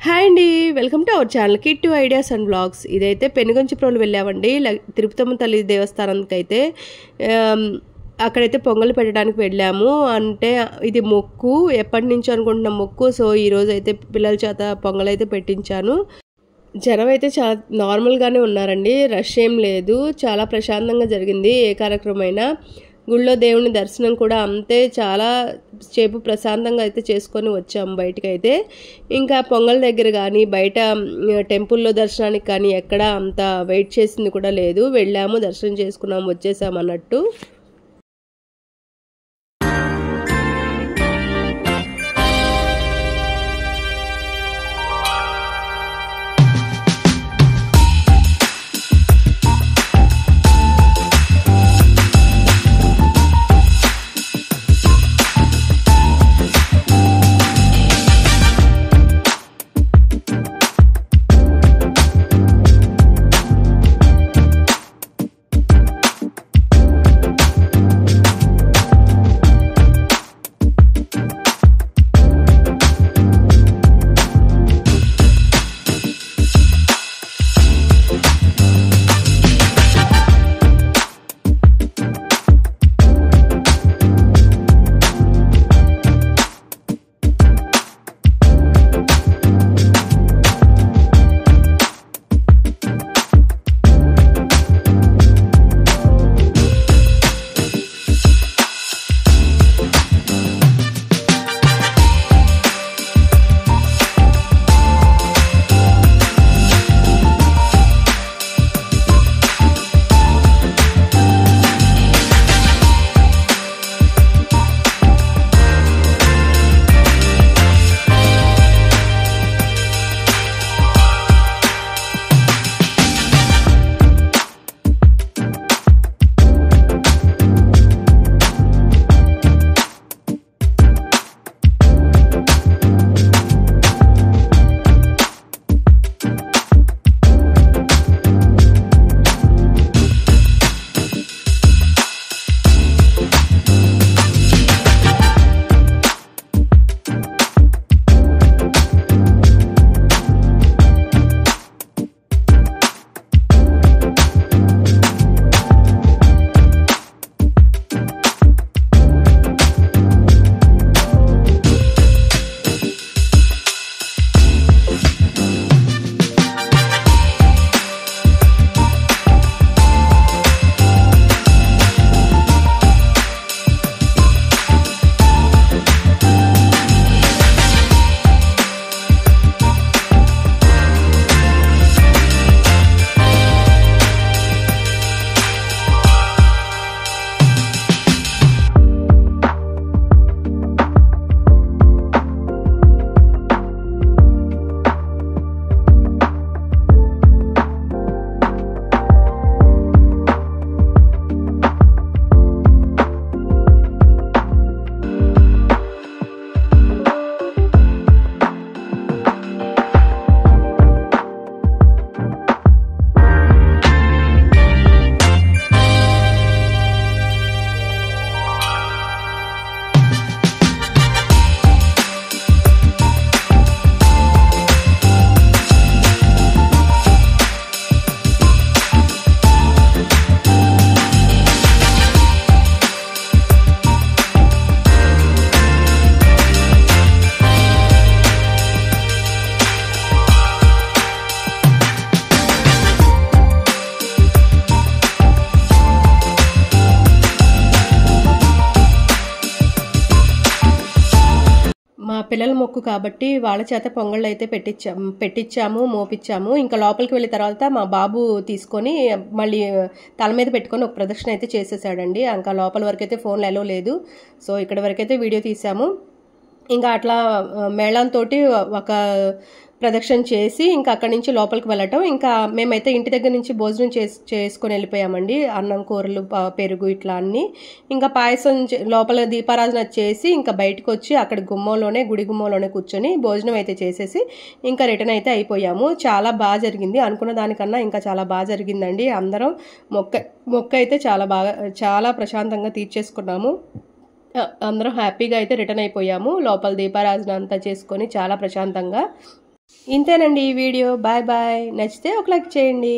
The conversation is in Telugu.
హాయ్ అండి, welcome to our channel Kittu ideas and blogs. ఇదైతే పెనుగంచిప్రోలు వెళ్ళామండి తిరుపతమ్మ తల్లి దేవస్థానానికి అయితే. అక్కడైతే పొంగల్ పెట్టడానికి వెళ్ళాము. అంటే ఇది మొక్కు, ఎప్పటి నుంచో అనుకుంటున్న మొక్కు. సో ఈరోజు అయితే పిల్లల చేత పొంగల్ అయితే పెట్టించాను. జనం అయితే చాలా నార్మల్గానే ఉన్నారండి, రష్ ఏం లేదు. చాలా ప్రశాంతంగా జరిగింది. ఏ కార్యక్రమమైనా గుళ్ళో దేవుని దర్శనం కూడా అంతే, చాలా సేపు ప్రశాంతంగా అయితే చేసుకొని వచ్చాము బయటకు అయితే. ఇంకా పొంగల్ దగ్గర కానీ బయట టెంపుల్లో దర్శనానికి కానీ ఎక్కడ అంత వెయిట్ చేసింది కూడా లేదు. వెళ్ళాము, దర్శనం చేసుకున్నాము, వచ్చేసాము అన్నట్టు. మా పిల్లల మొక్కు కాబట్టి వాళ్ళ చేత పొంగళ్ళు అయితే పెట్టించాము, మోపించాము. ఇంకా లోపలికి వెళ్ళిన తర్వాత మా బాబు తీసుకొని మళ్ళీ తల మీద పెట్టుకొని ఒక ప్రదక్షిణ అయితే చేసేసాడండి. ఇంకా లోపల వరకైతే ఫోన్లు ఎలో లేదు. సో ఇక్కడ వరకైతే వీడియో తీసాము. ఇంకా అట్లా మేళంతో ఒక ప్రదక్షిణ చేసి ఇంకా అక్కడి నుంచి లోపలికి వెళ్ళటం. ఇంకా మేమైతే ఇంటి దగ్గర నుంచి భోజనం చేసుకొని వెళ్ళిపోయామండి. అన్నం, కూరలు, పెరుగు ఇట్లా అన్నీ. ఇంకా పాయసం లోపల దీపారాధన చేసి ఇంకా బయటకు వచ్చి అక్కడ గుడి గుమ్మంలోనే కూర్చొని భోజనం అయితే చేసేసి ఇంకా రిటర్న్ అయితే అయిపోయాము. చాలా బాగా జరిగింది, అనుకున్న దానికన్నా ఇంకా చాలా బాగా జరిగిందండి. అందరం మొక్క అయితే చాలా ప్రశాంతంగా తీర్చేసుకున్నాము. అందరం హ్యాపీగా అయితే రిటర్న్ అయిపోయాము. లోపల దీపారాధన అంతా చేసుకొని చాలా ప్రశాంతంగా ఇంతేనండి ఈ వీడియో. Bye bye. నచ్చితే ఒక లైక్ చేయండి.